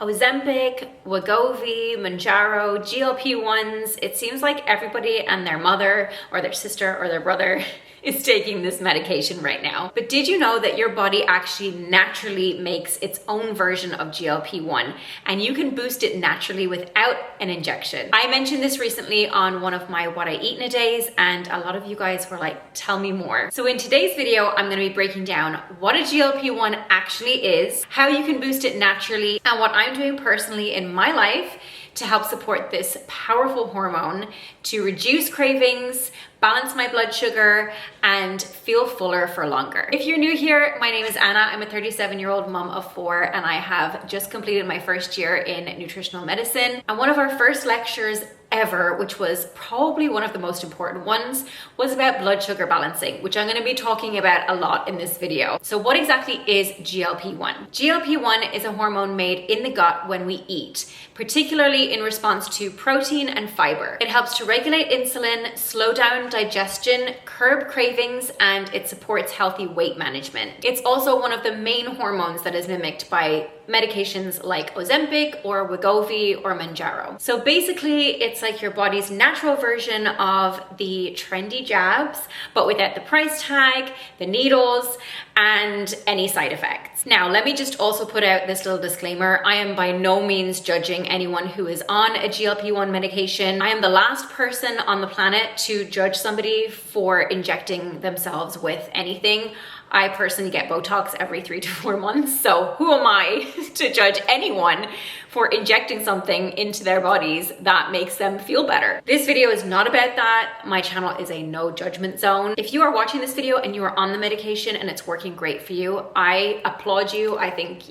Ozempic, Wegovy, Mounjaro, GLP-1s, it seems like everybody and their mother or their sister or their brother is taking this medication right now. But did you know that your body actually naturally makes its own version of GLP-1 and you can boost it naturally without an injection? I mentioned this recently on one of my What I Eat in a Days and a lot of you guys were like, tell me more. So in today's video, I'm gonna be breaking down what a GLP-1 actually is, how you can boost it naturally, and what I'm doing personally in my life to help support this powerful hormone to reduce cravings, balance my blood sugar, and feel fuller for longer. If you're new here, my name is Anna. I'm a 37-year-old mom of 4, and I have just completed my first year in nutritional medicine. And one of our first lectures ever, which was probably one of the most important ones, was about blood sugar balancing, which I'm going to be talking about a lot in this video. So what exactly is GLP-1? GLP-1 is a hormone made in the gut when we eat, particularly in response to protein and fiber. It helps to regulate insulin, slow down digestion, curb cravings, and it supports healthy weight management. It's also one of the main hormones that is mimicked by medications like Ozempic or Wegovy or Mounjaro. So basically, it's like your body's natural version of the trendy jabs, but without the price tag, the needles, and any side effects. Now, let me just also put out this little disclaimer. I am by no means judging anyone who is on a GLP-1 medication. I am the last person on the planet to judge somebody for injecting themselves with anything. I personally get Botox every 3 to 4 months, so who am I to judge anyone for injecting something into their bodies that makes them feel better? This video is not about that. My channel is a no judgment zone. If you are watching this video and you are on the medication and it's working great for you, I applaud you. I think,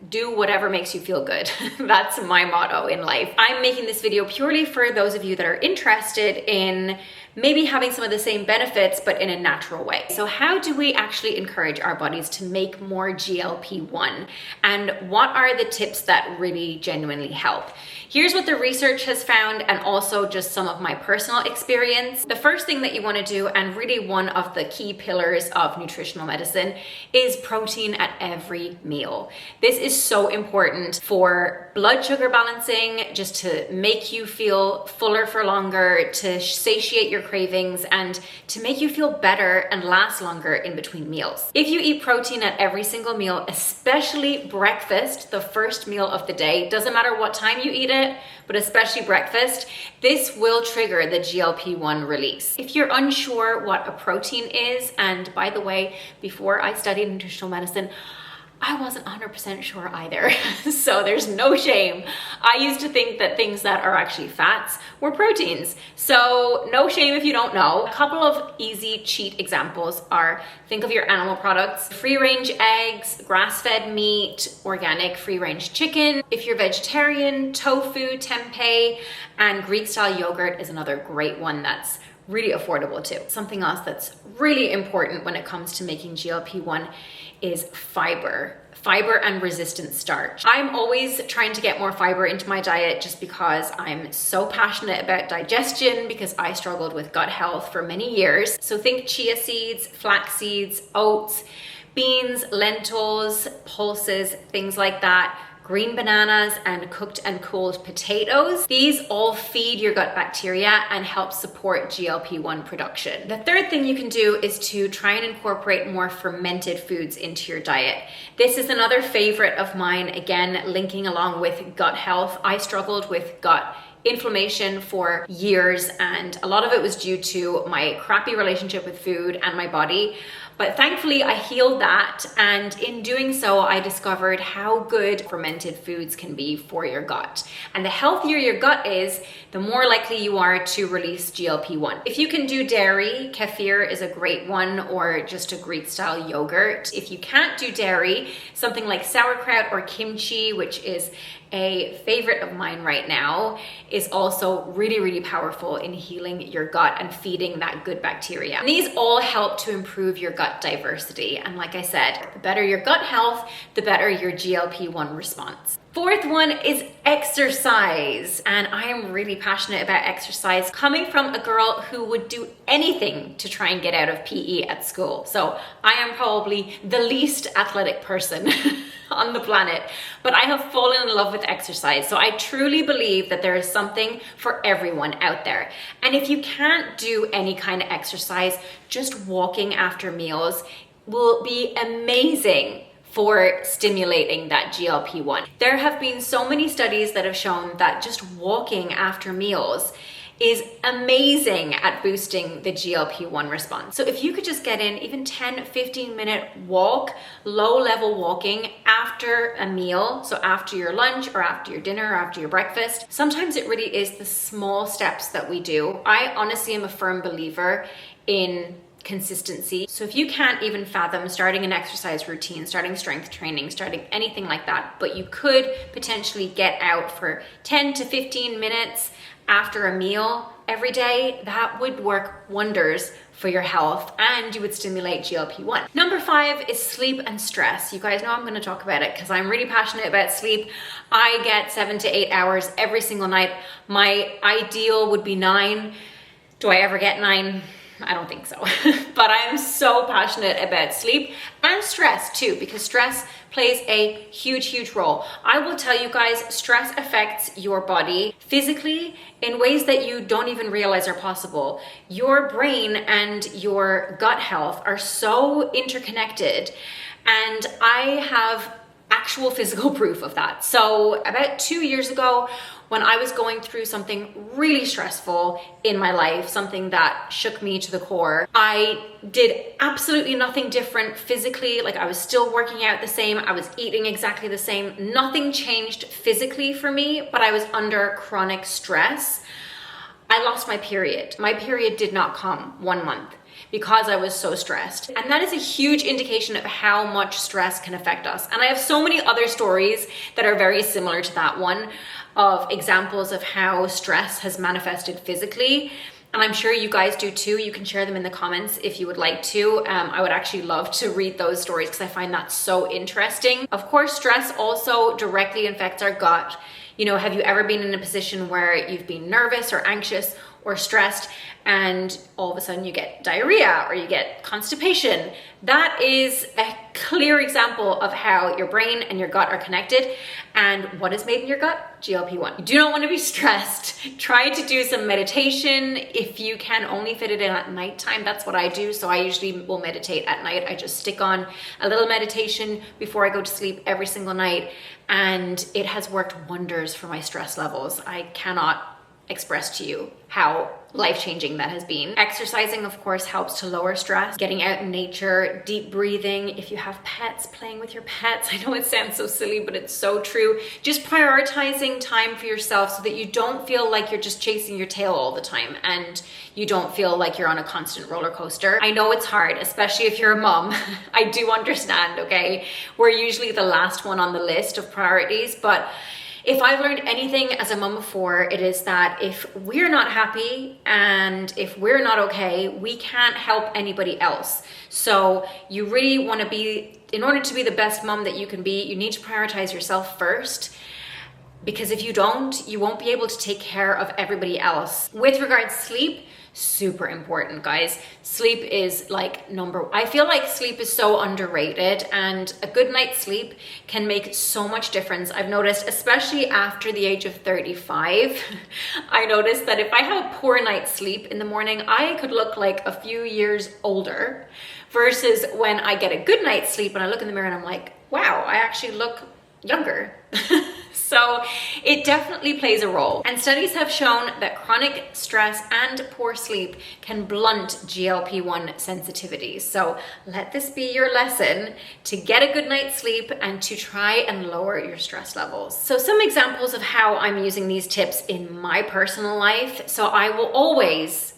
do whatever makes you feel good. That's my motto in life. I'm making this video purely for those of you that are interested in maybe having some of the same benefits, but in a natural way. So how do we actually encourage our bodies to make more GLP-1? And what are the tips that really genuinely help? Here's what the research has found, and also just some of my personal experience. The first thing that you want to do, and really one of the key pillars of nutritional medicine, is protein at every meal. This is so important for blood sugar balancing, just to make you feel fuller for longer, to satiate your cravings, and to make you feel better and last longer in between meals. If you eat protein at every single meal, especially breakfast, the first meal of the day, doesn't matter what time you eat it, but especially breakfast, this will trigger the GLP-1 release. If you're unsure what a protein is, and by the way, before I studied nutritional medicine, I wasn't 100% sure either, so there's no shame. I used to think that things that are actually fats were proteins, so no shame if you don't know. A couple of easy cheat examples are, think of your animal products: free-range eggs, grass-fed meat, organic free-range chicken. If you're vegetarian, tofu, tempeh, and Greek-style yogurt is another great one that's really affordable too. Something else that's really important when it comes to making GLP-1 is fiber and resistant starch. I'm always trying to get more fiber into my diet just because I'm so passionate about digestion, because I struggled with gut health for many years. So think chia seeds, flax seeds, oats, beans, lentils, pulses, things like that. Green bananas and cooked and cooled potatoes. These all feed your gut bacteria and help support GLP-1 production. The third thing you can do is to try and incorporate more fermented foods into your diet. This is another favorite of mine, again, linking along with gut health. I struggled with gut inflammation for years, and a lot of it was due to my crappy relationship with food and my body. But thankfully I healed that, and in doing so I discovered how good fermented foods can be for your gut. And the healthier your gut is, the more likely you are to release GLP-1. If you can do dairy, kefir is a great one, or just a Greek style yogurt. If you can't do dairy, something like sauerkraut or kimchi, which is a favorite of mine right now, is also really, really powerful in healing your gut and feeding that good bacteria. And these all help to improve your gut diversity. And like I said, the better your gut health, the better your GLP-1 response. Fourth one is exercise. And I am really passionate about exercise, coming from a girl who would do anything to try and get out of PE at school. So I am probably the least athletic person on the planet, but I have fallen in love with exercise. So I truly believe that there is something for everyone out there. And if you can't do any kind of exercise, just walking after meals will be amazing for stimulating that GLP-1. There have been so many studies that have shown that just walking after meals is amazing at boosting the GLP-1 response. So if you could just get in even 10-15 minute walk, low level walking after a meal, so after your lunch or after your dinner or after your breakfast, sometimes it really is the small steps that we do. I honestly am a firm believer in consistency. So if you can't even fathom starting an exercise routine, starting strength training, starting anything like that, but you could potentially get out for 10 to 15 minutes after a meal every day, that would work wonders for your health and you would stimulate GLP-1. Number 5 is sleep and stress. You guys know I'm going to talk about it because I'm really passionate about sleep. I get 7 to 8 hours every single night. My ideal would be 9. Do I ever get 9? I don't think so, but I am so passionate about sleep and stress too, because stress plays a huge role. I will tell you guys, stress affects your body physically in ways that you don't even realize are possible. Your brain and your gut health are so interconnected, and I have actual physical proof of that. So about 2 years ago, when I was going through something really stressful in my life, something that shook me to the core, I did absolutely nothing different physically. Like, I was still working out the same, I was eating exactly the same, nothing changed physically for me, but I was under chronic stress. I lost my period. My period did not come 1 month because I was so stressed. And that is a huge indication of how much stress can affect us. And I have so many other stories that are very similar to that one, of examples of how stress has manifested physically. And I'm sure you guys do too. You can share them in the comments if you would like to. I would actually love to read those stories because I find that so interesting. Of course, stress also directly affects our gut. You know, have you ever been in a position where you've been nervous or anxious or stressed and all of a sudden you get diarrhea or you get constipation? That is a clear example of how your brain and your gut are connected. And what is made in your gut? GLP-1. You do not want to be stressed. Try to do some meditation if you can only fit it in at nighttime. That's what I do. So I usually will meditate at night. I just stick on a little meditation before I go to sleep every single night. And it has worked wonders for my stress levels. I cannot express to you how life-changing that has been. Exercising, of course, helps to lower stress. Getting out in nature, deep breathing. If you have pets, playing with your pets. I know it sounds so silly, but it's so true. Just prioritizing time for yourself so that you don't feel like you're just chasing your tail all the time and you don't feel like you're on a constant roller coaster. I know it's hard, especially if you're a mom. I do understand, okay? We're usually the last one on the list of priorities, but if I've learned anything as a mom of 4, it is that if we're not happy and if we're not okay, we can't help anybody else. So you really want to be, in order to be the best mom that you can be, you need to prioritize yourself first. Because if you don't, you won't be able to take care of everybody else. With regards to sleep, super important, guys. Sleep is like I feel like sleep is so underrated, and a good night's sleep can make so much difference. I've noticed, especially after the age of 35, I noticed that if I have a poor night's sleep in the morning, I could look like a few years older, versus when I get a good night's sleep and I look in the mirror and I'm like, wow, I actually look younger. So it definitely plays a role. And studies have shown that chronic stress and poor sleep can blunt GLP-1 sensitivity. So let this be your lesson to get a good night's sleep and to try and lower your stress levels. So some examples of how I'm using these tips in my personal life. So I will always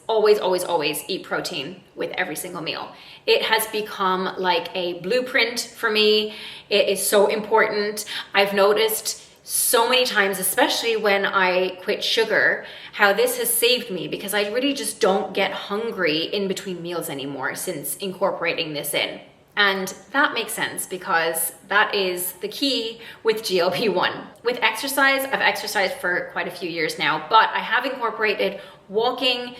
eat protein with every single meal. It has become like a blueprint for me. It is so important. I've noticed so many times, especially when I quit sugar, how this has saved me, because I really just don't get hungry in between meals anymore since incorporating this in. And that makes sense because that is the key with GLP-1. With exercise, I've exercised for quite a few years now, but I have incorporated walking.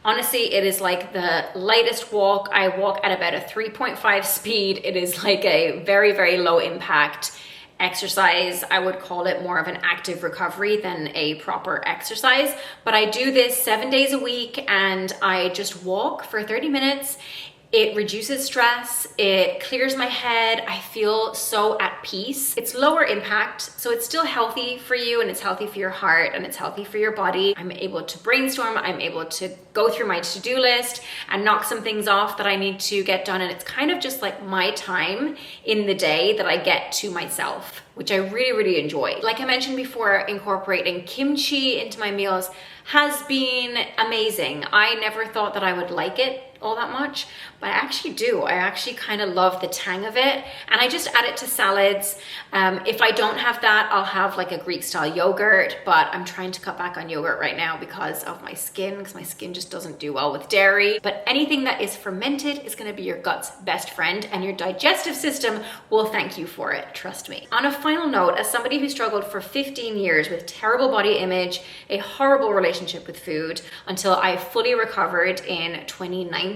Honestly, it is like the lightest walk. I walk at about a 3.5 speed. It is like a very, very low impact exercise. I would call it more of an active recovery than a proper exercise, but I do this 7 days a week and I just walk for 30 minutes. It reduces stress, it clears my head, I feel so at peace. It's lower impact, so it's still healthy for you and it's healthy for your heart and it's healthy for your body. I'm able to brainstorm, I'm able to go through my to-do list and knock some things off that I need to get done, and it's kind of just like my time in the day that I get to myself, which I really, really enjoy. Like I mentioned before, incorporating kimchi into my meals has been amazing. I never thought that I would like it all that much, but I actually do. I actually kind of love the tang of it, and I just add it to salads. If I don't have that, I'll have like a Greek style yogurt, but I'm trying to cut back on yogurt right now because of my skin, because my skin just doesn't do well with dairy. But anything that is fermented is going to be your gut's best friend, and your digestive system will thank you for it, trust me. On a final note, as somebody who struggled for 15 years with terrible body image, a horrible relationship with food, until I fully recovered in 2019,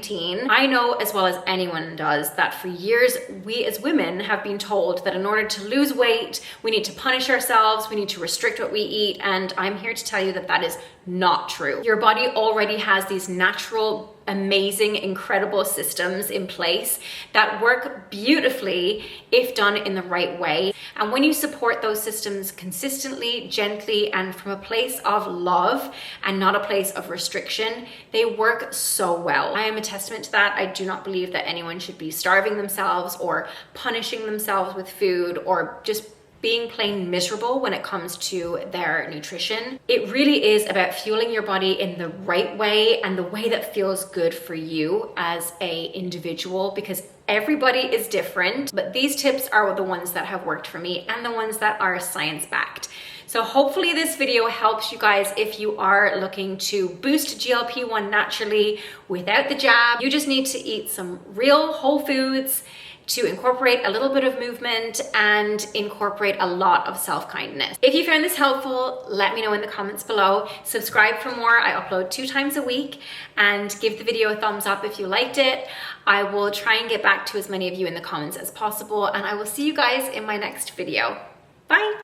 I know as well as anyone does that for years we as women have been told that in order to lose weight we need to punish ourselves, we need to restrict what we eat, and I'm here to tell you that that is not true. Your body already has these natural, amazing, incredible systems in place that work beautifully if done in the right way. And when you support those systems consistently, gently, and from a place of love and not a place of restriction, they work so well. I am a testament to that. I do not believe that anyone should be starving themselves or punishing themselves with food or just being plain miserable when it comes to their nutrition. It really is about fueling your body in the right way and the way that feels good for you as an individual, because everybody is different, but these tips are the ones that have worked for me and the ones that are science-backed. So hopefully this video helps you guys if you are looking to boost GLP-1 naturally without the jab. You just need to eat some real whole foods, to incorporate a little bit of movement and incorporate a lot of self-kindness. If you found this helpful, let me know in the comments below. Subscribe for more. I upload 2 times a week, and give the video a thumbs up if you liked it. I will try and get back to as many of you in the comments as possible, and I will see you guys in my next video. Bye.